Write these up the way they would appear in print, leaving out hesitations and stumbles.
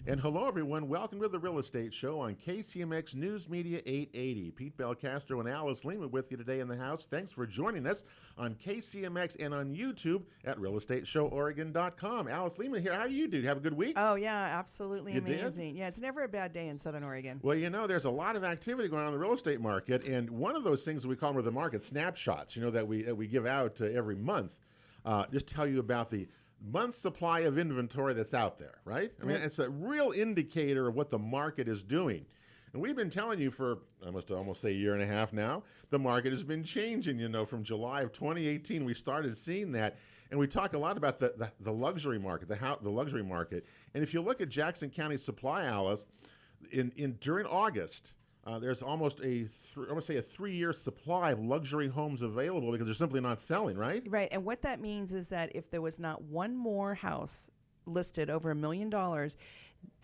And hello, everyone. Welcome to the Real Estate Show on KCMX News Media 880. Pete Belcastro and Alice Lema with you today in the house. Thanks for joining us on KCMX and on YouTube at realestateshoworegon.com. Alice Lema here. How are you, dude? Have a good week? Oh, yeah, absolutely You did? amazing. Yeah, it's never a bad day in Southern Oregon. Well, you know, there's a lot of activity going on in the real estate market, and one of those things that we call them the market snapshots, you know, that we give out every month, just tell you about the month's supply of inventory that's out there, right? I mean, it's a real indicator of what the market is doing. And we've been telling you for, I must almost say a year and a half now, the market has been changing, you know, from July of 2018, we started seeing that. And we talk a lot about the luxury market, the luxury market. And if you look at Jackson County supply, Alice, during August, there's almost a 3-year supply of luxury homes available because they're simply not selling, right? Right, and what that means is that if there was not one more house listed over $1 million,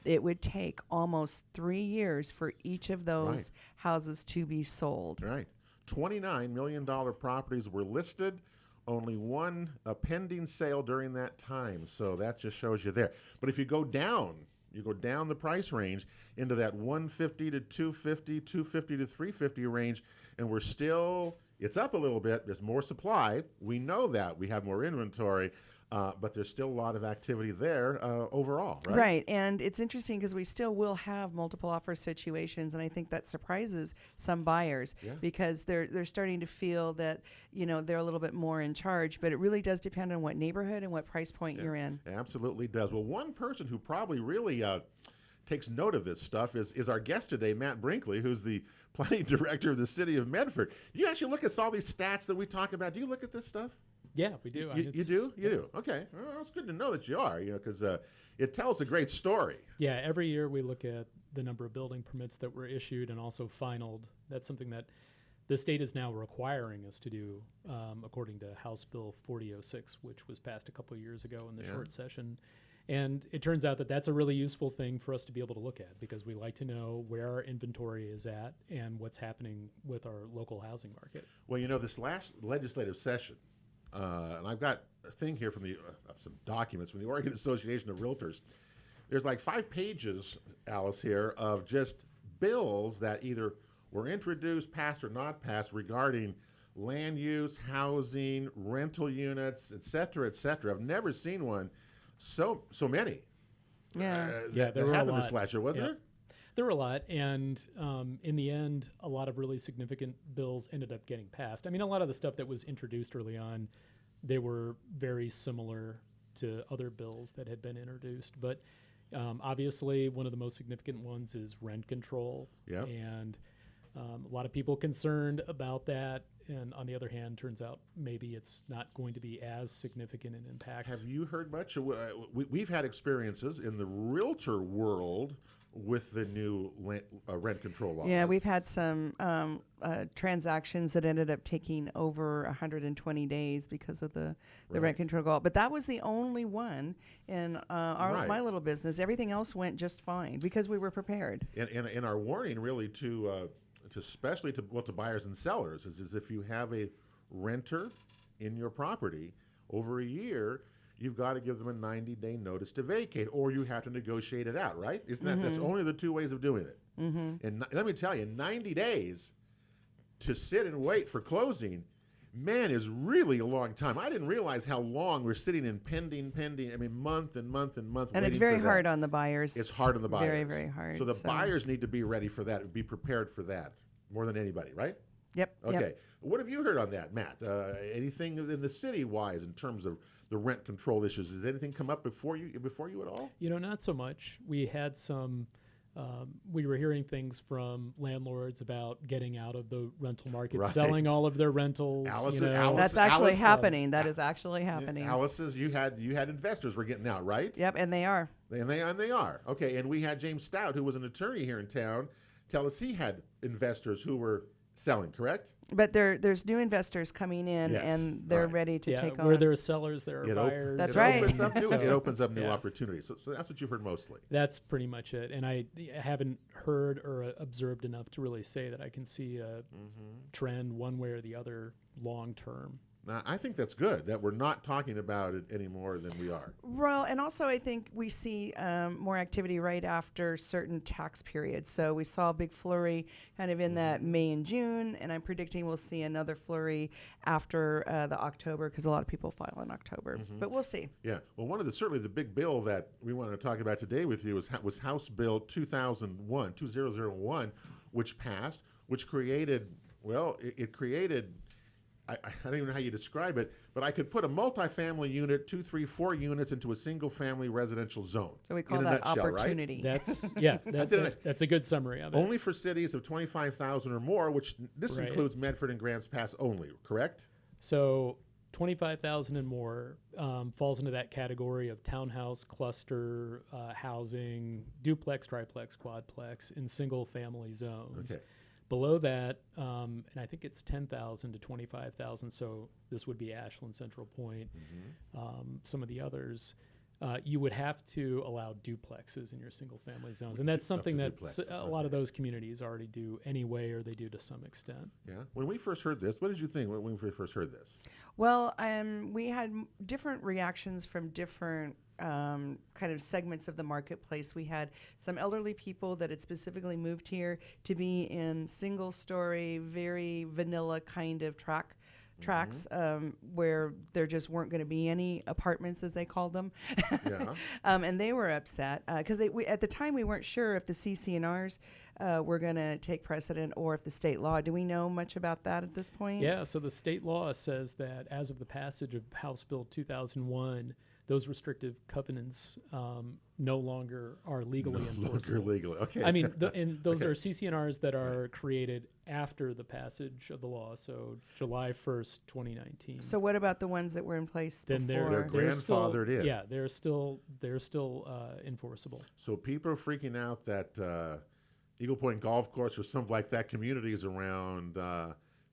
it would take almost 3 years for each of those houses to be sold. Right. $29 million properties were listed. Only one pending sale during that time. So that just shows you there. But if you go down the price range into that 150 to 250, 250 to 350 range, and it's up a little bit. There's more supply. We know that. We have more inventory, but there's still a lot of activity there overall, right? Right, and it's interesting because we still will have multiple offer situations, and I think that surprises some buyers because they're starting to feel that, you know, they're a little bit more in charge, but it really does depend on what neighborhood and what price point you're in. It absolutely does. Well, one person who probably really takes note of this stuff is our guest today, Matt Brinkley, who's the planning director of the city of Medford. Do you actually look at all these stats that we talk about? Do you look at this stuff? Yeah, we do. You do? You do. Okay. Well, it's good to know that you are, you know, because it tells a great story. Yeah, every year we look at the number of building permits that were issued and also finaled. That's something that the state is now requiring us to do according to House Bill 4006, which was passed a couple of years ago in the short session. And it turns out that that's a really useful thing for us to be able to look at because we like to know where our inventory is at and what's happening with our local housing market. Well, you know, this last legislative session, and I've got a thing here from some documents from the Oregon Association of Realtors. There's like 5 pages, Alice, here of just bills that either were introduced, passed, or not passed regarding land use, housing, rental units, et cetera, et cetera. I've never seen one so many. There were happened a lot this last year, wasn't it? There were a lot, and in the end, a lot of really significant bills ended up getting passed. I mean, a lot of the stuff that was introduced early on, they were very similar to other bills that had been introduced. But obviously, one of the most significant ones is rent control. Yep. And a lot of people concerned about that. And on the other hand, turns out maybe it's not going to be as significant an impact. Have you heard much? We've had experiences in the realtor world with the new rent control laws. Yeah, we've had some transactions that ended up taking over 120 days because of the rent control law. But that was the only one in my little business. Everything else went just fine because we were prepared. And our warning really especially to buyers and sellers is if you have a renter in your property over a year, you've got to give them a 90-day notice to vacate, or you have to negotiate it out, right? Isn't that that's only the 2 ways of doing it? And let me tell you, 90 days to sit and wait for closing, man, is really a long time. I didn't realize how long we're sitting in pending. I mean, month and month and month. And it's very hard on the buyers. It's hard on the buyers. Very, very hard. So the buyers need to be ready for that, be prepared for that more than anybody, right? Yep. Okay. Yep. What have you heard on that, Matt? Anything in the city-wise in terms of the rent control issues? Has anything come up before you at all? You know, not so much. We had some. We were hearing things from landlords about getting out of the rental market, selling all of their rentals. That's actually happening. That is actually happening. Alice says you had investors were getting out, right? Yep, and they are. And they are. Okay, and we had James Stout, who was an attorney here in town, tell us he had investors who were selling, correct? But there's new investors coming in, and they're ready to take on. Where there are sellers, there are buyers. That's right. It opens up new opportunities. So that's what you've heard mostly. That's pretty much it. And I haven't heard or observed enough to really say that I can see a trend one way or the other long term. I think that's good that we're not talking about it any more than we are. Well, and also I think we see more activity right after certain tax periods. So we saw a big flurry kind of in that May and June, and I'm predicting we'll see another flurry after the October, because a lot of people file in October. But we'll see. Yeah. Well, one of the certainly the big bill that we wanted to talk about today with you was House Bill 2001, which passed, which created, well, it created, I don't even know how you describe it, but I could put a multifamily unit, 2, 3, 4 units into a single family residential zone. So we call in a that nutshell, opportunity. Right? That's a good summary of it. Only for cities of 25,000 or more, which this Right. includes Medford and Grants Pass only, correct? So 25,000 and more falls into that category of townhouse, cluster, housing, duplex, triplex, quadplex in single family zones. Okay. Below that, and I think it's 10,000 to 25,000, so this would be Ashland, Central Point, some of the others. You would have to allow duplexes in your single-family zones, and that's something that a lot of those communities already do anyway, or they do to some extent. Yeah. When we first heard this, what did you think when we first heard this? Well, we had different reactions from different kind of segments of the marketplace. We had some elderly people that had specifically moved here to be in single-story, very vanilla kind of tracks where there just weren't going to be any apartments, as they called them. Yeah. And they were upset because at the time we weren't sure if the CC&Rs were going to take precedent or if the state law. Do we know much about that at this point? Yeah, so the state law says that as of the passage of House Bill 2001, those restrictive covenants no longer are legally enforceable. Legally, okay. I mean, and those are CC&Rs that are created after the passage of the law, so July 1st, 2019. So what about the ones that were in place Then before? They're grandfathered still, in. Yeah, they're still enforceable. So people are freaking out that Eagle Point Golf Course or something like that, communities around,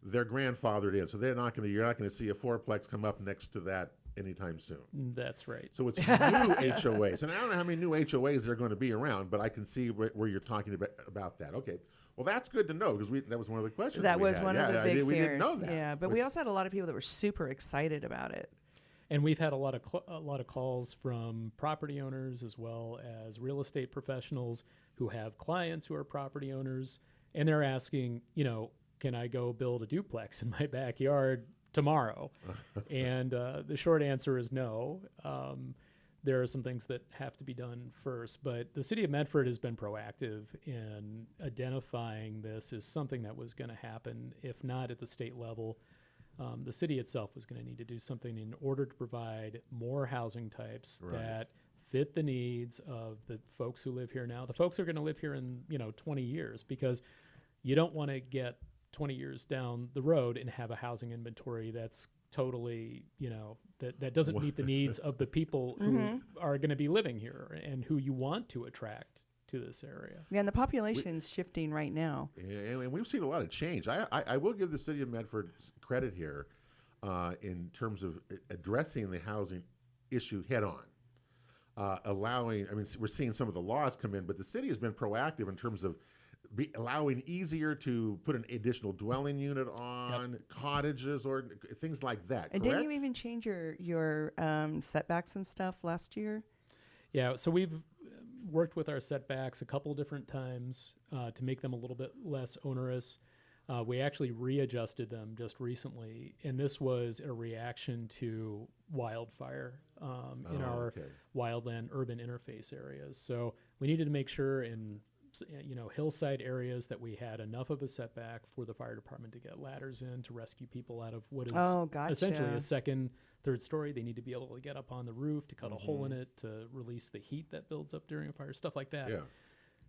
they're grandfathered in. So you're not going to see a fourplex come up next to that anytime soon. That's right. So it's new HOAs. And I don't know how many new HOAs there are going to be around, but I can see where you're talking about that. Okay. Well, that's good to know, because that was one of the questions. That was one of the big fears. We didn't know that. Yeah, but we also had a lot of people that were super excited about it. And we've had a lot of calls from property owners as well as real estate professionals who have clients who are property owners, and they're asking, can I go build a duplex in my backyard tomorrow? And the short answer is no. There are some things that have to be done first, but the city of Medford has been proactive in identifying this as something that was going to happen, if not at the state level. The city itself was going to need to do something in order to provide more housing types that fit the needs of the folks who live here now. The folks who are going to live here in 20 years, because you don't want to get 20 years down the road and have a housing inventory that's totally, that doesn't meet the needs of the people who are going to be living here and who you want to attract to this area. Yeah, and the population's shifting right now. Yeah, and we've seen a lot of change. I will give the city of Medford credit here in terms of addressing the housing issue head on. We're seeing some of the laws come in, but the city has been proactive in terms of allowing easier to put an additional dwelling unit on cottages or things like that. And correct? didn't you even change your setbacks and stuff last year? Yeah, so we've worked with our setbacks a couple different times to make them a little bit less onerous. We actually readjusted them just recently, and this was a reaction to wildfire in our wildland urban interface areas. So we needed to make sure in hillside areas that we had enough of a setback for the fire department to get ladders in to rescue people out of what is essentially a second, third story. They need to be able to get up on the roof to cut a hole in it to release the heat that builds up during a fire, stuff like that. Yeah.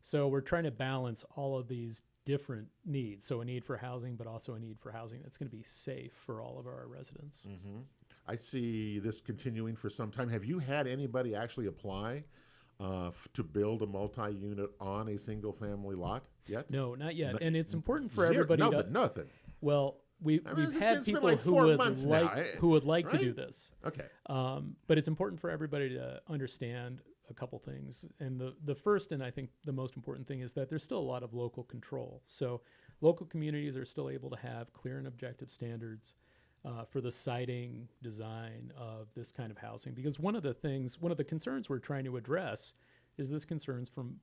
So we're trying to balance all of these different needs. So a need for housing, but also a need for housing that's going to be safe for all of our residents. Mm-hmm. I see this continuing for some time. Have you had anybody actually apply to build a multi-unit on a single-family lot yet? No, not yet. And it's important for everybody to... but nothing. Well, we've had people like who would like to do this. Okay. But it's important for everybody to understand a couple things. And the first, and I think the most important thing, is that there's still a lot of local control. So local communities are still able to have clear and objective standards. for the siting design of this kind of housing, because one of the concerns we're trying to address is this concerns from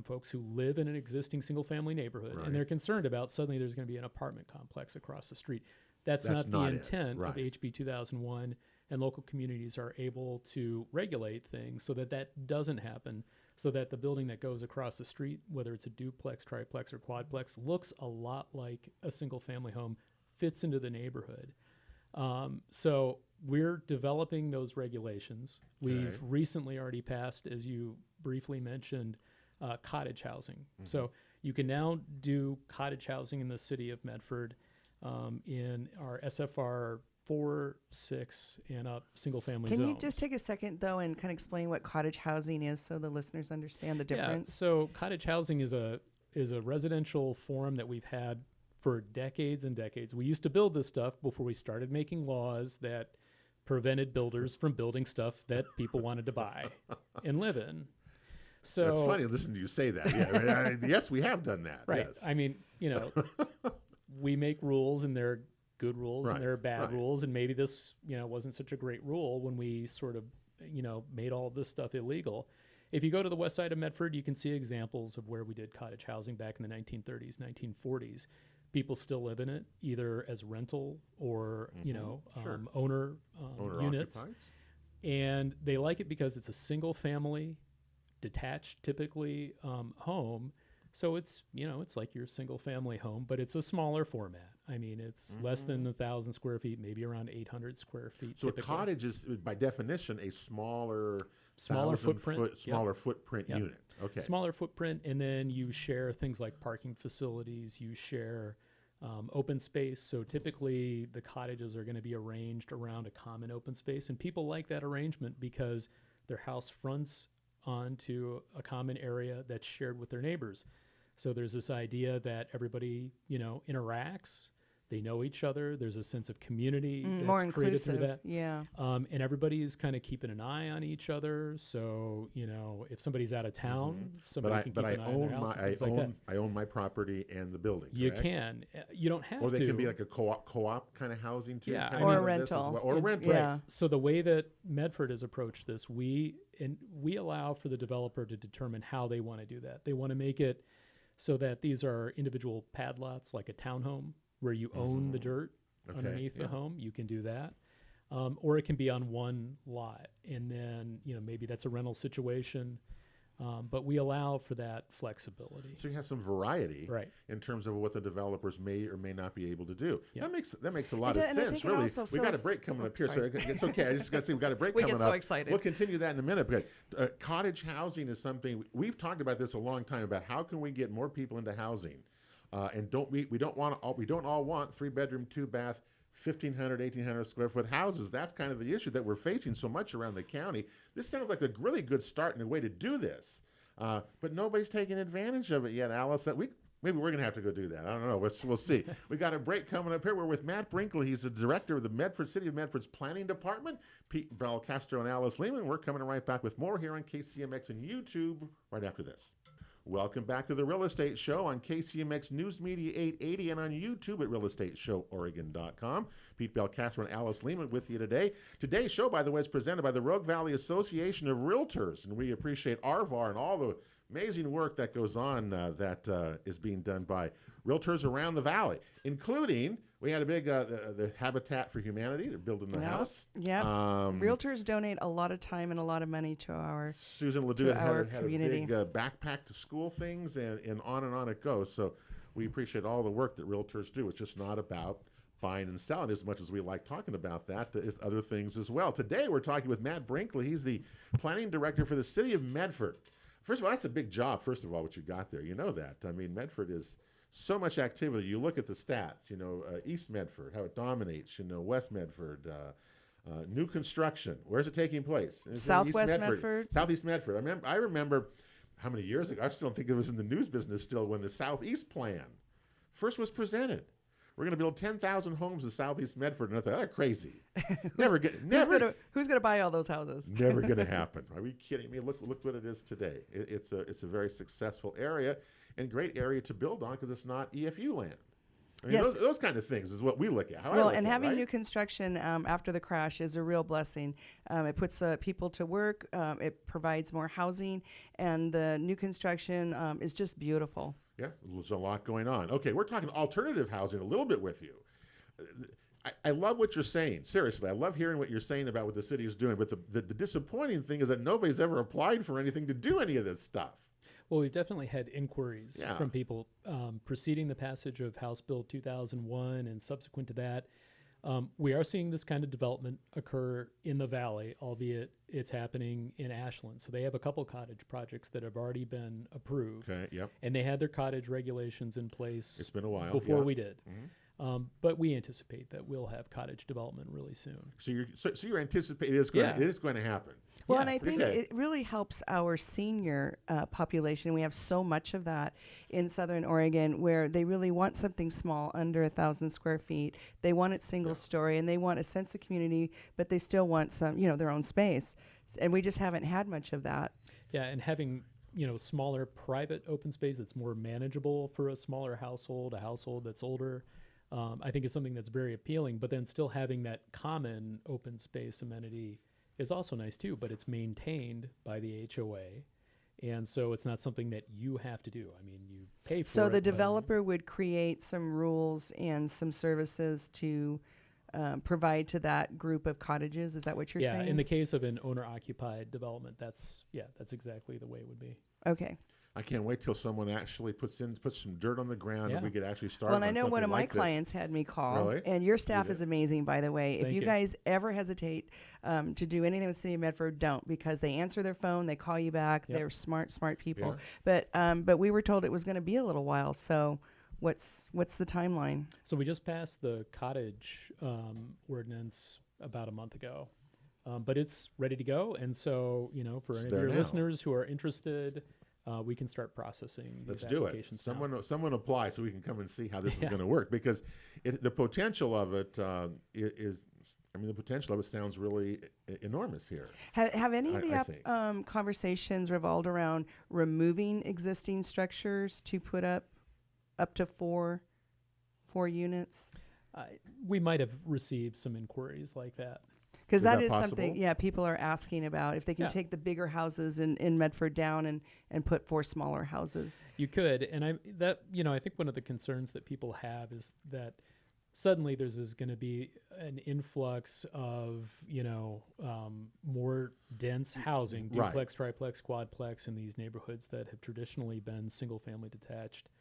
folks who live in an existing single-family neighborhood, right. and they're concerned about suddenly there's going to be an apartment complex across the street. That's not the intent right. of HB 2001, and local communities are able to regulate things so that that doesn't happen, so that the building that goes across the street, whether it's a duplex, triplex, or quadplex, looks a lot like a single-family home, fits into the neighborhood. So we're developing those regulations. We've recently already passed, as you briefly mentioned, cottage housing. Mm-hmm. So you can now do cottage housing in the city of Medford in our SFR 4, 6, and up single-family zones. Can you just take a second, though, and kind of explain what cottage housing is so the listeners understand the difference? Yeah, so cottage housing is a residential form that we've had for decades and decades. We used to build this stuff before we started making laws that prevented builders from building stuff that people wanted to buy and live in. So that's funny. Listen to you say that. Yeah, yes, we have done that. Right. Yes. I mean, we make rules, and there are good rules and there are bad rules, and maybe this, wasn't such a great rule when we sort of, made all of this stuff illegal. If you go to the west side of Medford, you can see examples of where we did cottage housing back in the 1930s, 1940s. People still live in it, either as rental or, owner units. Occupied. And they like it because it's a single family, detached, typically, home. So it's, it's like your single family home, but it's a smaller format. I mean, it's less than 1,000 square feet, maybe around 800 square feet. So typically. A cottage is, by definition, a smaller footprint, footprint unit. Okay. Smaller footprint, and then you share things like parking facilities. You share open space. So typically, the cottages are going to be arranged around a common open space, and people like that arrangement because their house fronts onto a common area that's shared with their neighbors. So there's this idea that everybody, interacts. They know each other. There's a sense of community that's created through that. Yeah. And everybody is kind of keeping an eye on each other. So, if somebody's out of town, somebody can keep an eye on their house. I own my property and the building. You correct? can. You don't have to. Or they can be like a co-op kind of housing too. Yeah. Or a rental. Well. Or rental. Yeah. So the way that Medford has approached this, we allow for the developer to determine how they want to do that. They want to make it so that these are individual pad lots, like a townhome, where you own the dirt underneath the home. You can do that. Or it can be on one lot. And then, maybe that's a rental situation. But we allow for that flexibility. So you have some variety in terms of what the developers may or may not be able to do. Yep. That makes a lot of sense, really. We've got a break coming up here, so it's okay. I just got to say we've got a break coming up. We get so excited. We'll continue that in a minute. But cottage housing is something, we've talked about this a long time, about how can we get more people into housing. And we don't all want 3-bedroom, 2-bath, 1,500, 1,800 square foot houses. That's kind of the issue that we're facing so much around the county. This sounds like a really good start and a way to do this. But nobody's taking advantage of it yet, Alice. Maybe we're going to have to go do that. I don't know. We'll see. We got a break coming up here. We're with Matt Brinkley. He's the director of the City of Medford's Planning Department. Pete Belcastro and Alice Lema. We're coming right back with more here on KCMX and YouTube right after this. Welcome back to the Real Estate Show on KCMX News Media 880 and on YouTube at realestateshoworegon.com. Pete Belcastro and Alice Lema with you today. Today's show, by the way, is presented by the Rogue Valley Association of Realtors, and we appreciate RVAR and all the amazing work that goes on that is being done by realtors around the valley, including we had a big the Habitat for Humanity. They're building the house. Yeah, realtors donate a lot of time and a lot of money to our Susan Ledoux had community. A big backpack to school things, and on it goes. So we appreciate all the work that realtors do. It's just not about buying and selling as much as we like talking about that. Is other things as well. Today we're talking with Matt Brinkley. He's the planning director for the city of Medford. First of all, that's a big job, first of all, what you got there. You know that. I mean, Medford is so much activity. You look at the stats, East Medford, how it dominates, West Medford, new construction. Where's it taking place? Southwest Medford. Southeast Medford. I remember how many years ago, I still think it was in the news business still, when the Southeast Plan first was presented. We're going to build 10,000 homes in Southeast Medford. And I thought, crazy. Who's going to buy all those houses? Never going to happen. Are we kidding me? Look what it is today. It's a very successful area and great area to build on because it's not EFU land. I mean, those kind of things is what we look at. Having new construction after the crash is a real blessing. It puts people to work. It provides more housing, and the new construction is just beautiful. Yeah, there's a lot going on. Okay, we're talking alternative housing a little bit with you. I love what you're saying. Seriously, I love hearing what you're saying about what the city is doing. But the disappointing thing is that nobody's ever applied for anything to do any of this stuff. Well, we've definitely had inquiries from people preceding the passage of House Bill 2001 and subsequent to that. We are seeing this kind of development occur in the valley, albeit it's happening in Ashland. So they have a couple cottage projects that have already been approved. Okay, yep. And they had their cottage regulations in place. It's been a while before we did. Mm-hmm. But we anticipate that we'll have cottage development really soon. So you're anticipating it is going to happen. Well, and I think it really helps our senior population. We have so much of that in Southern Oregon, where they really want something small, under 1,000 square feet. They want it single story, and they want a sense of community, but they still want some, their own space. And we just haven't had much of that. Yeah, and having smaller private open space that's more manageable for a smaller household, a household that's older, I think is something that's very appealing. But then still having that common open space amenity is also nice too, but it's maintained by the HOA. And so it's not something that you have to do. I mean, you pay for it. So the developer would create some rules and some services to provide to that group of cottages. Is that what you're saying? Yeah, in the case of an owner-occupied development, that's exactly the way it would be. Okay. I can't wait till someone actually puts some dirt on the ground and we could actually start. Well, and I know one of my clients had me call, and your staff is amazing, by the way. If you guys ever hesitate to do anything with the City of Medford, don't, because they answer their phone, they call you back. Yep. They're smart people. Yeah. But we were told it was going to be a little while. So what's the timeline? So we just passed the cottage ordinance about a month ago, but it's ready to go. And so for any of your listeners who are interested, we can start processing these applications. Let's do it. Someone apply so we can come and see how this is going to work, because the potential of it is. I mean, the potential of it sounds really enormous here. Have any of the conversations revolved around removing existing structures to put up to four units? We might have received some inquiries like that. Because that is something, people are asking about, if they can take the bigger houses in Medford down and put 4 smaller houses. You could, and I think one of the concerns that people have is that suddenly there's going to be an influx of more dense housing, duplex, triplex, quadplex in these neighborhoods that have traditionally been single-family detached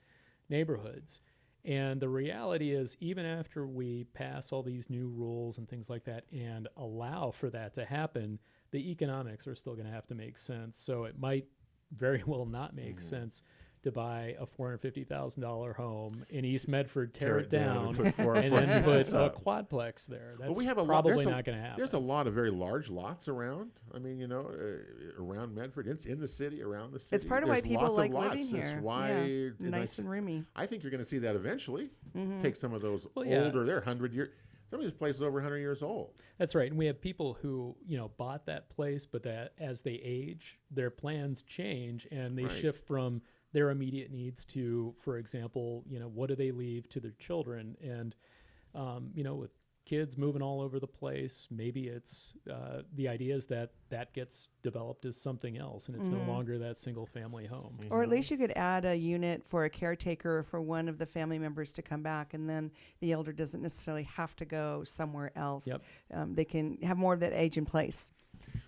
neighborhoods. And the reality is, even after we pass all these new rules and things like that and allow for that to happen, the economics are still going to have to make sense. So it might very well not make sense to buy a $450,000 home in East Medford, tear it down, and then put a quadplex there. That's probably not going to happen. There's a lot of very large lots around. I mean, around Medford. It's in the city, around the city. It's part of why people like living here. It's why nice and roomy. I think you're going to see that eventually. Take some of those older, they're 100 years. Some of these places are over 100 years old. That's right. And we have people who, bought that place, but that as they age, their plans change and they shift from their immediate needs to, for example, what do they leave to their children? And, with kids moving all over the place, maybe it's the idea is that gets developed as something else, and it's no longer that single family home. Or at least you could add a unit for a caretaker for one of the family members to come back, and then the elder doesn't necessarily have to go somewhere else. Yep. They can have more of that age in place.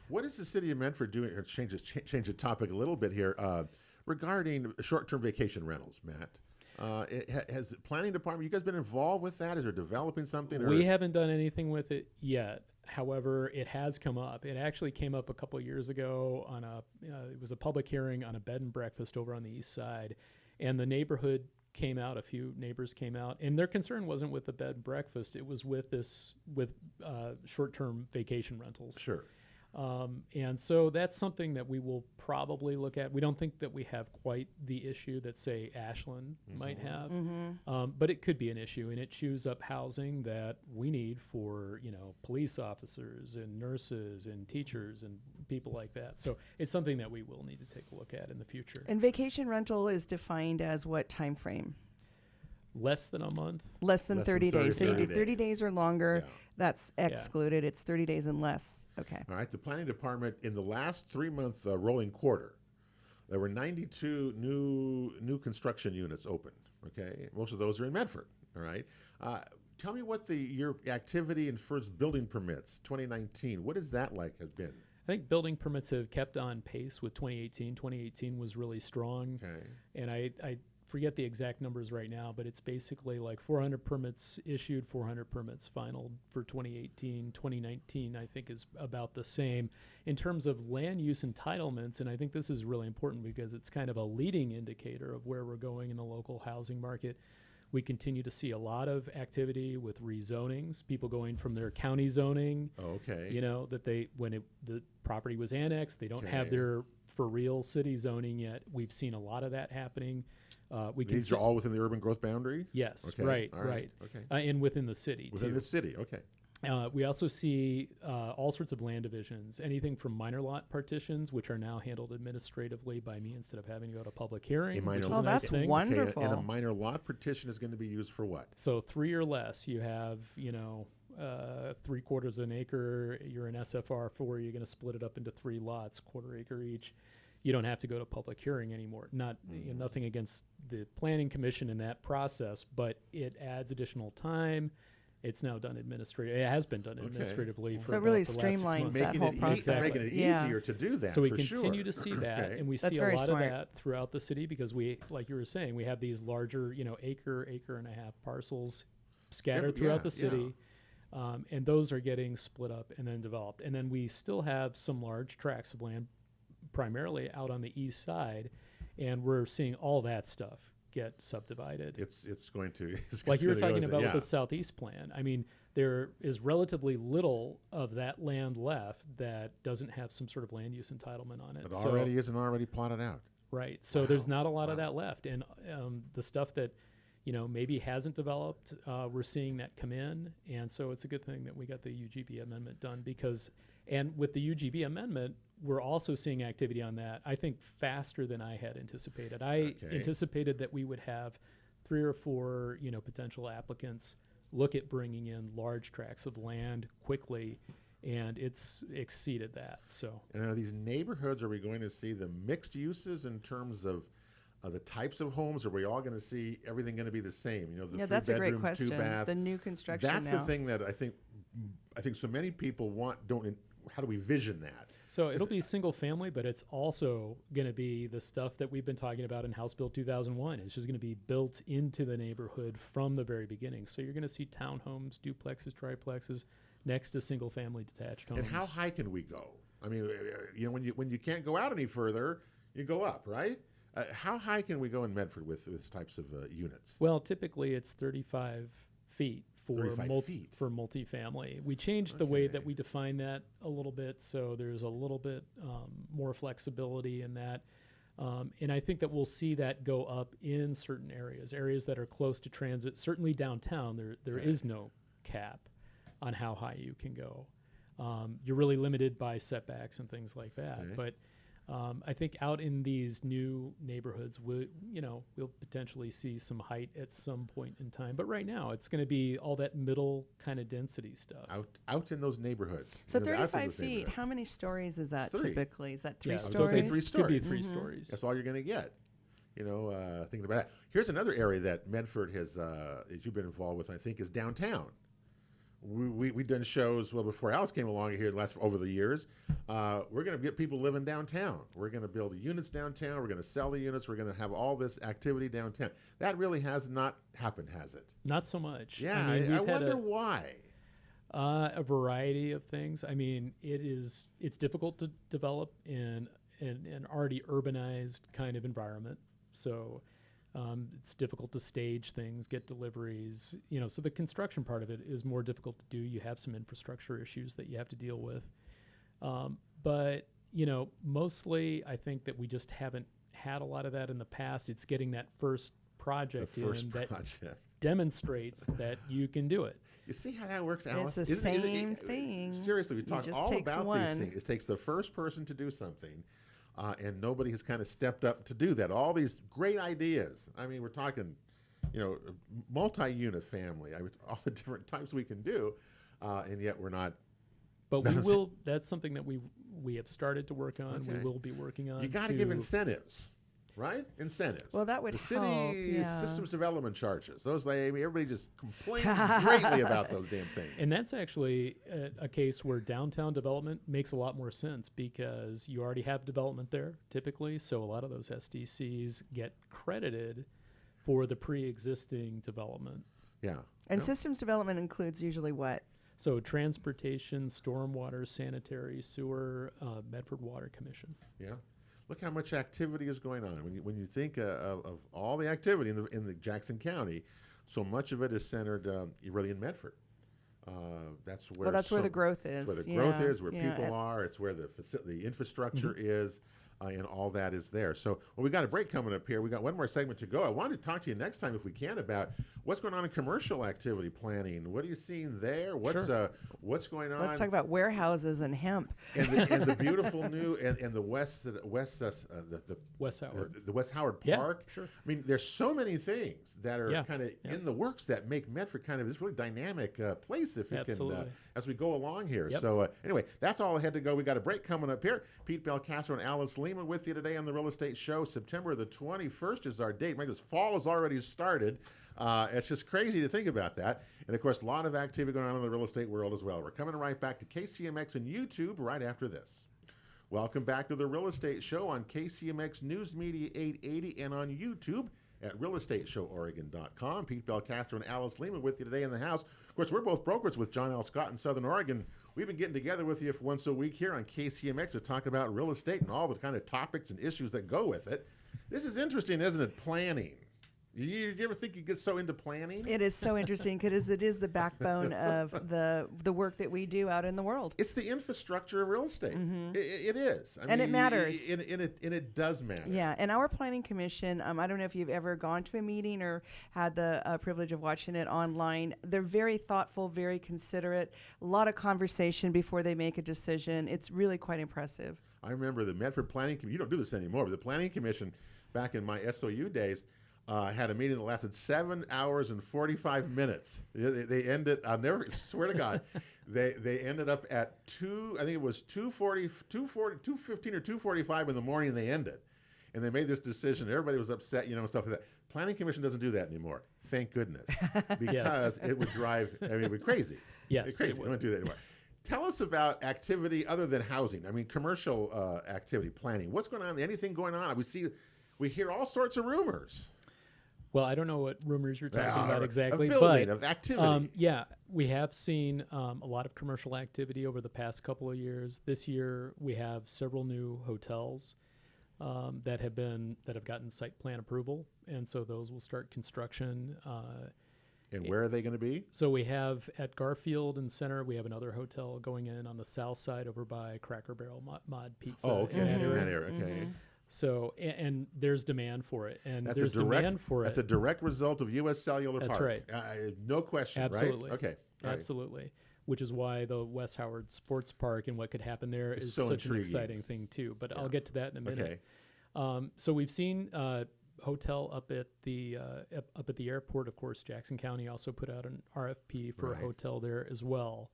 What is the City of Medford doing? Change the topic a little bit here. Regarding short-term vacation rentals, Matt, has the planning department, you guys been involved with that? Is there developing something? We haven't done anything with it yet. However, it has come up. It actually came up a couple of years ago on it was a public hearing on a bed and breakfast over on the east side, and the neighborhood came out. A few neighbors came out, and their concern wasn't with the bed and breakfast. It was with short-term vacation rentals. Sure. And so that's something that we will probably look at. We don't think that we have quite the issue that, say, Ashland might have, but it could be an issue, and it chews up housing that we need for, police officers and nurses and teachers and people like that. So it's something that we will need to take a look at in the future. And vacation rental is defined as what time frame? Less than a month? Less than 30 days. So you do 30 days. days or longer. Yeah. That's excluded. It's 30 days and less. Okay. All right. The planning department, in the last 3-month rolling quarter, there were 92 new construction units opened. Okay. Most of those are in Medford. All right. Tell me what your activity in first building permits, 2019, what is that like has been? I think building permits have kept on pace with 2018. 2018 was really strong. Okay. And I forget the exact numbers right now, but it's basically like 400 permits issued, 400 permits final for 2018. 2019, I think, is about the same. In terms of land use entitlements, and I think this is really important because it's kind of a leading indicator of where we're going in the local housing market. We continue to see a lot of activity with rezonings, people going from their county zoning. Okay. You know, that when the property was annexed, they don't have their for real city zoning yet. We've seen a lot of that happening. These are all within the urban growth boundary? Yes, okay. right. Okay. And within the city, Within too. the city, okay. We also see all sorts of land divisions, anything from minor lot partitions, which are now handled administratively by me instead of having to go to public hearing. That's wonderful. Okay, and a minor lot partition is going to be used for what? So 3 or less, you have, 3/4 of an acre, you're in SFR4, you're going to split it up into 3 lots, 1/4 acre each. You don't have to go to public hearing anymore. Nothing against the planning commission in that process, but it adds additional time. It's now done administratively. It has been done administratively for so it really about the last 6 streamlines months. that whole process. Making it easier to do that. So we for continue sure. to see that, Okay. and we That's see a very lot smart. of that throughout the city because we, like you were saying, we have these larger, acre and a half parcels scattered throughout the city. And those are getting split up and then developed. And then we still have some large tracts of land, primarily out on the east side, and we're seeing all that stuff get subdivided. It's going to. Like you were talking about with the Southeast plan. I mean, there is relatively little of that land left that doesn't have some sort of land use entitlement on it. It already isn't already plotted out. Right. So there's not a lot of that left. And the stuff that, maybe hasn't developed, we're seeing that come in. And so it's a good thing that we got the UGB amendment done and with the UGB amendment, we're also seeing activity on that, I think, faster than I had anticipated. I anticipated that we would have 3 or 4, potential applicants look at bringing in large tracts of land quickly, and it's exceeded that. So, and are these neighborhoods, are we going to see the mixed uses in terms of the types of homes? Are we all going to see everything going to be the same? The that's a great 3-bedroom, question. 2-bath. The new construction. That's the thing that I think so many people don't. How do we vision that? So it'll be single family, but it's also going to be the stuff that we've been talking about in House Bill 2001. It's just going to be built into the neighborhood from the very beginning. So you're going to see townhomes, duplexes, triplexes next to single family detached homes. And how high can we go? I mean, when you can't go out any further, you go up, right? How high can we go in Medford with these types of units? Well, typically it's 35 feet. For 35 feet. For multifamily. We changed the way that we define that a little bit, so there's a little bit more flexibility in that. And I think that we'll see that go up in certain areas that are close to transit. Certainly downtown, there is no cap on how high you can go. You're really limited by setbacks and things like that. Okay. But I think out in these new neighborhoods, we'll potentially see some height at some point in time. But right now, it's going to be all that middle kind of density stuff. Out in those neighborhoods. So 35 feet, how many stories is that 3. typically? Is that 3 Yeah, stories? So say 3 stories. Could be 3 stories. That's all you're going to get. Thinking about that. Here's another area that Medford has, that you've been involved with, I think, is downtown. We've done shows, before Alice came along here over the years. We're going to get people living downtown. We're going to build units downtown. We're going to sell the units. We're going to have all this activity downtown. That really has not happened, has it? Not so much. Yeah, I wonder why. A variety of things. I mean, it's difficult to develop in an already urbanized kind of environment. So it's difficult to stage things, get deliveries, so the construction part of it is more difficult to do. You have some infrastructure issues that you have to deal with. But, mostly I think that we just haven't had a lot of that in the past. It's getting that first project that demonstrates that you can do it. You see how that works, Alice? It's the same thing. Seriously, we talk all about one. these things. It takes the first person to do something. And nobody has kind of stepped up to do that. All these great ideas. I mean, we're talking multi-unit family. All the different types we can do, and yet we're not. But we will. That's something that we have started to work on. Okay. We will be working on. You got to give incentives, right? Incentives. Well, that would help. The city systems development charges. Those, everybody just complains greatly about those damn things. And that's actually a case where downtown development makes a lot more sense because you already have development there typically. So a lot of those SDCs get credited for the pre-existing development. Yeah. And systems development includes usually what? So transportation, stormwater, sanitary, sewer, Medford Water Commission. Yeah. Look how much activity is going on. When you think of all the activity in the Jackson County, so much of it is centered really in Medford. That's where the growth is. Where the growth is, where people are. It's where the infrastructure is. And all that is there. So, we got a break coming up here. We got one more segment to go. I wanted to talk to you next time, if we can, about what's going on in commercial activity planning. What are you seeing there? What's going on? Let's talk about warehouses and hemp. And the beautiful new and the West Howard Park. Yeah, sure. I mean, there's so many things that are kind of in the works that make Medford kind of this really dynamic place. If it can, as we go along here. Yep. So anyway, that's all I had to go. We got a break coming up here. Pete Belcastro and Alice Lema with you today on the Real Estate Show. September the 21st is our date. This fall has already started. It's just crazy to think about that. And, of course, a lot of activity going on in the real estate world as well. We're coming right back to KCMX and YouTube right after this. Welcome back to the Real Estate Show on KCMX News Media 880 and on YouTube at realestateshoworegon.com. Pete Belcastro and Alice Lema with you today in the house. Of course, we're both brokers with John L. Scott in Southern Oregon. We've been getting together with you once a week here on KCMX to talk about real estate and all the kind of topics and issues that go with it. This is interesting, isn't it? Planning. You ever think you get so into planning? It is so interesting because it is the backbone of the work that we do out in the world. It's the infrastructure of real estate. Mm-hmm. It is. I mean, it matters. And it does matter. Yeah, and our planning commission, I don't know if you've ever gone to a meeting or had the privilege of watching it online. They're very thoughtful, very considerate, a lot of conversation before they make a decision. It's really quite impressive. I remember the Medford Planning Commission. You don't do this anymore, but the Planning Commission back in my SOU days had a meeting that lasted 7 hours and 45 minutes. They ended, I'll never, swear to God, they ended up at 2:15 or 2:45 in the morning, and they ended. And they made this decision. Everybody was upset, and stuff like that. Planning Commission doesn't do that anymore. Thank goodness. Because it would drive, it would be crazy. Yes. Crazy. We don't do that anymore. Tell us about activity other than housing. I mean, commercial activity planning. What's going on? Anything going on? We hear all sorts of rumors. Well, I don't know what rumors you're talking about exactly, but of activity. We have seen a lot of commercial activity over the past couple of years. This year, we have several new hotels that have gotten site plan approval, and so those will start construction. And where are they going to be? So we have at Garfield and Center, we have another hotel going in on the south side over by Cracker Barrel Mod Pizza. Oh, okay. In that area. Okay. Mm-hmm. So, and there's demand for it, and that's a direct result of U.S. Cellular Park. That's right. No question, Absolutely. Right? Okay. Absolutely. Right. Which is why the West Howard Sports Park and what could happen there is so such an exciting thing, too. But I'll get to that in a minute. Okay. So we've seen hotel up at the airport. Of course, Jackson County also put out an RFP for a hotel there as well.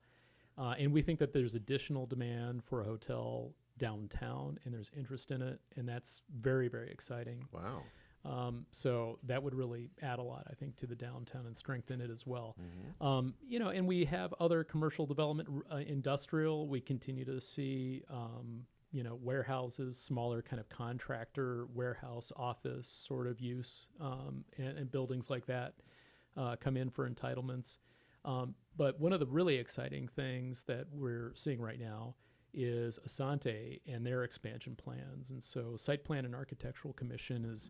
And we think that there's additional demand for a hotel downtown, and there's interest in it, and that's very, very exciting. Wow. So that would really add a lot, I think, to the downtown and strengthen it as well. Mm-hmm. And we have other commercial development, industrial. We continue to see, warehouses, smaller kind of contractor warehouse office sort of use, and buildings like that come in for entitlements. But one of the really exciting things that we're seeing right now is Asante and their expansion plans. And so Site Plan and Architectural Commission is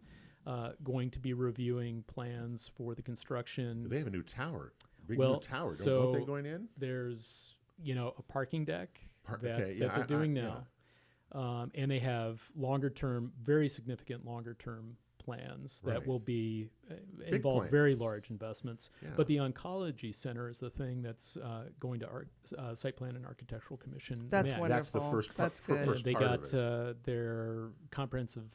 going to be reviewing plans for the construction. They have a new tower, new tower. Don't they going in? There's, a parking deck that they're doing now. Yeah. And they have very significant longer-term plans that will be involve very large investments. Yeah. But the Oncology Center is the thing that's going to Site Plan and Architectural Commission. That's wonderful. That's the first part. That's good. They got their comprehensive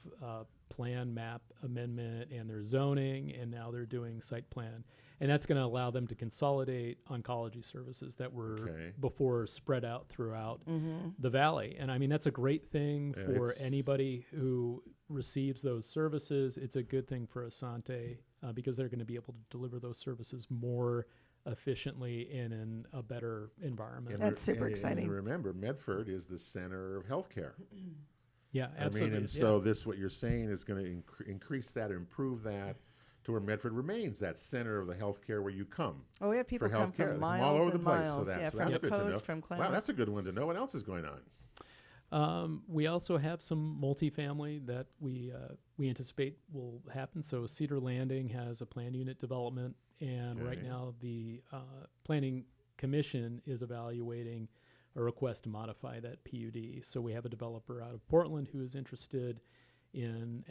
plan map amendment and their zoning, and now they're doing site plan. And that's going to allow them to consolidate oncology services that were before spread out throughout the valley. And I mean, that's a great thing for anybody who receives those services. It's a good thing for Asante because they're going to be able to deliver those services more efficiently and in a better environment. That's super exciting. And remember, Medford is the center of healthcare. Yeah, absolutely. I mean, and so this, what you're saying, is going to increase that, improve that, to where Medford remains that center of the healthcare where you come. Oh, we have people come from miles all over the and place. miles. So that's from the good to know. coast, from Claremont. Wow, that's a good one to know. What else is going on? We also have some multifamily that we anticipate will happen. So Cedar Landing has a planned unit development, and right now the Planning Commission is evaluating a request to modify that PUD. So we have a developer out of Portland who is interested in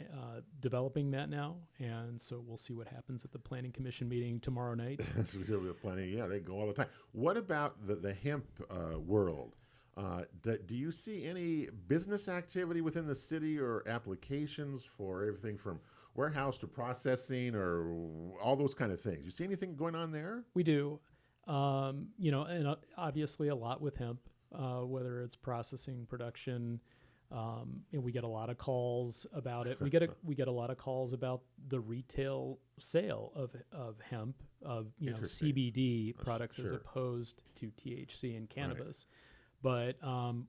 developing that now, and so we'll see what happens at the Planning Commission meeting tomorrow night. Yeah, they go all the time. What about the hemp world? Do you see any business activity within the city or applications for everything from warehouse to processing or all those kind of things? You see anything going on there? We do. And obviously a lot with hemp, whether it's processing, production. And we get a lot of calls about it. We get a lot of calls about the retail sale of hemp, of CBD products as opposed to THC and cannabis. But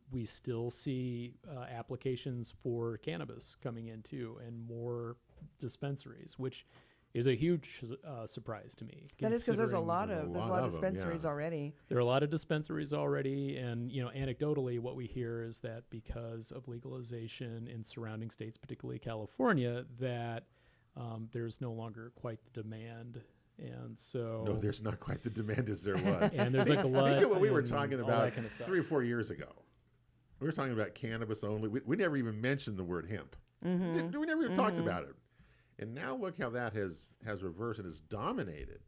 we still see applications for cannabis coming in too, and more dispensaries, which is a huge surprise to me. That is because there's a lot of dispensaries already. There are a lot of dispensaries already, and anecdotally, what we hear is that because of legalization in surrounding states, particularly California, that there's no longer quite the demand, and so no, there's not quite the demand as there was. And there's like a lot. I think what we were talking about kind of 3 or 4 years ago, we were talking about cannabis only. We never even mentioned the word hemp. We never even talked about it. And now look how that has reversed and has dominated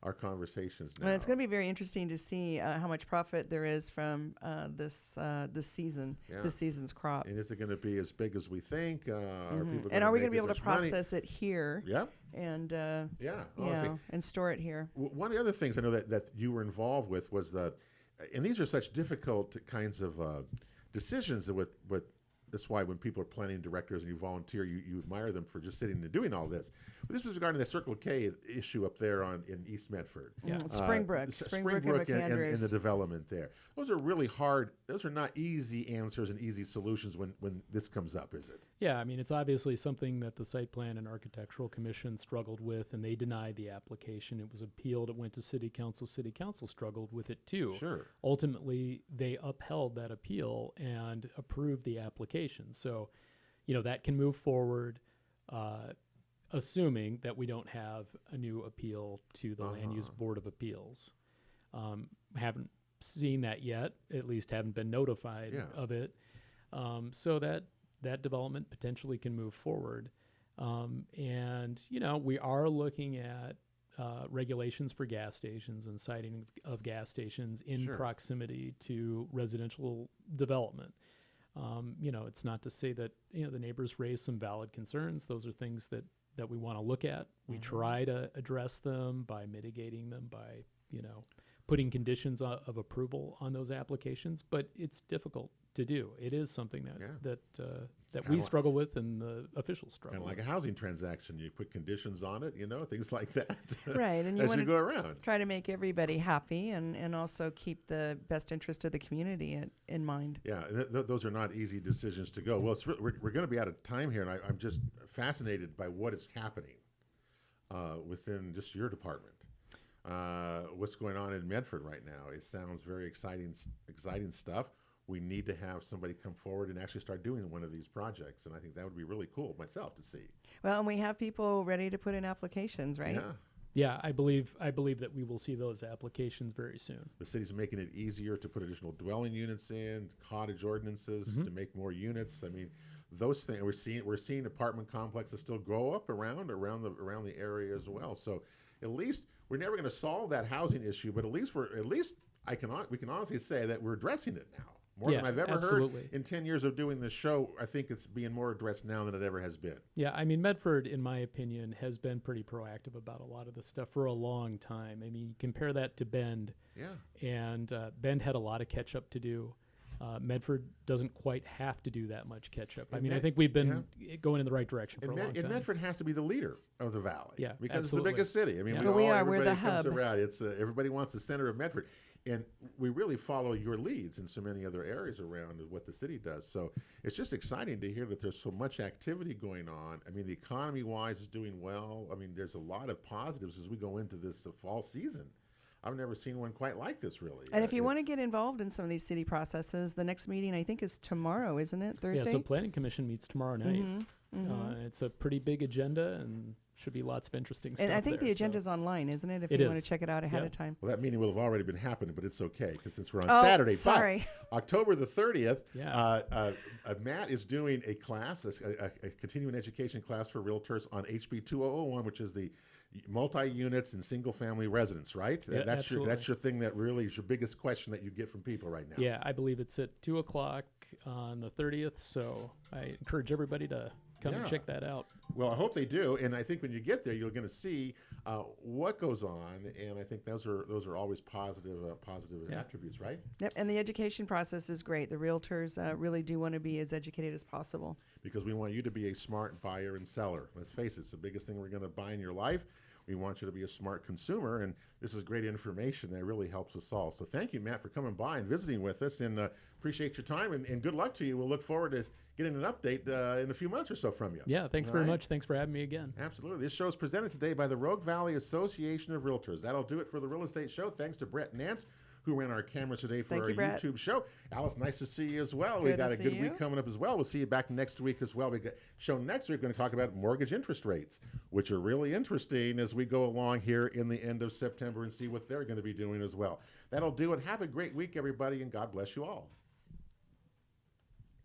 our conversations now. Well, it's going to be very interesting to see how much profit there is from this season, this season's crop. And is it going to be as big as we think? Are we going to be able to process it here? Yep. And and store it here. One of the other things I know that you were involved with was and these are such difficult kinds of decisions that that's why when people are planning directors and you volunteer, you admire them for just sitting and doing all this. But this was regarding the Circle K issue up there in East Medford. Yeah, Springbrook and the development there. Those are really hard. Those are not easy answers and easy solutions when this comes up, is it? Yeah, I mean, it's obviously something that the Site Plan and Architectural Commission struggled with, and they denied the application. It was appealed. It went to City Council. City Council struggled with it too. Sure. Ultimately, they upheld that appeal and approved the application. So, that can move forward, assuming that we don't have a new appeal to the Land Use Board of Appeals. Haven't seen that yet, at least haven't been notified of it. So that development potentially can move forward. And, we are looking at regulations for gas stations and siting of gas stations in proximity to residential development. It's not to say that, the neighbors raise some valid concerns. Those are things that we want to look at. We try to address them by mitigating them, by, putting conditions of approval on those applications, but it's difficult to do. It is something that we struggle with and the officials struggle with. Kind of like a housing transaction. You put conditions on it, things like that. Right. And you go around. Try to make everybody happy and also keep the best interest of the community in mind. Yeah, those are not easy decisions to go. Well, we're going to be out of time here, and I'm just fascinated by what is happening within just your department. What's going on in Medford right now? It sounds very exciting stuff. We need to have somebody come forward and actually start doing one of these projects, and I think that would be really cool myself to see. Well, and we have people ready to put in applications, right? Yeah, I believe that we will see those applications very soon. The city's making it easier to put additional dwelling units in, cottage ordinances to make more units. I mean, those things we're seeing apartment complexes still grow up around the area as well. So at least we're never going to solve that housing issue, but at least we can honestly say that we're addressing it now. More than I've ever absolutely. heard in 10 years of doing this show. I think it's being more addressed now than it ever has been. Yeah, I mean, Medford, in my opinion, has been pretty proactive about a lot of this stuff for a long time. I mean, you compare that to Bend, and Bend had a lot of catch up to do. Medford doesn't quite have to do that much catch up. I mean, I think we've been going in the right direction for a long time. And Medford has to be the leader of the valley. Yeah, because absolutely. it's the biggest city. I mean, we're the hub. Around. It's everybody wants the center of Medford. And we really follow your leads in so many other areas around what the city does. So it's just exciting to hear that there's so much activity going on. I mean, the economy-wise is doing well. I mean, there's a lot of positives as we go into this fall season. I've never seen one quite like this, really. And if you want to get involved in some of these city processes, the next meeting, I think, is tomorrow, isn't it? Thursday? Yeah, so Planning Commission meets tomorrow night. It's a pretty big agenda and should be lots of interesting stuff. And I think there, the agenda's online, isn't it? If it you want is. to check it out ahead of time. Well, that meeting will have already been happening, but it's okay because since we're on Saturday. Sorry. But October the 30th, Matt is doing a class, a continuing education class for realtors on HB 2001, which is the multi-units and single-family residence, right? Yeah, that's your thing that really is your biggest question that you get from people right now. Yeah, I believe it's at 2 o'clock on the 30th, so I encourage everybody to come and check that out. Well, I hope they do, and I think when you get there, you're going to see what goes on, and I think those are always positive attributes, right? Yep, and the education process is great. The realtors really do want to be as educated as possible. Because we want you to be a smart buyer and seller. Let's face it, it's the biggest thing we're going to buy in your life. We want you to be a smart consumer, and this is great information that really helps us all. So thank you, Matt, for coming by and visiting with us, and appreciate your time, and good luck to you. We'll look forward to getting an update in a few months or so from you. Yeah, thanks very much. Thanks for having me again. Absolutely. This show is presented today by the Rogue Valley Association of Realtors. That'll do it for the Real Estate Show. Thanks to Brett Nance, who ran our cameras today for our YouTube show. Alice, nice to see you as well. We've got a good week coming up as well. We'll see you back next week as well. We got show next week. We're going to talk about mortgage interest rates, which are really interesting as we go along here in the end of September and see what they're going to be doing as well. That'll do it. Have a great week, everybody, and God bless you all.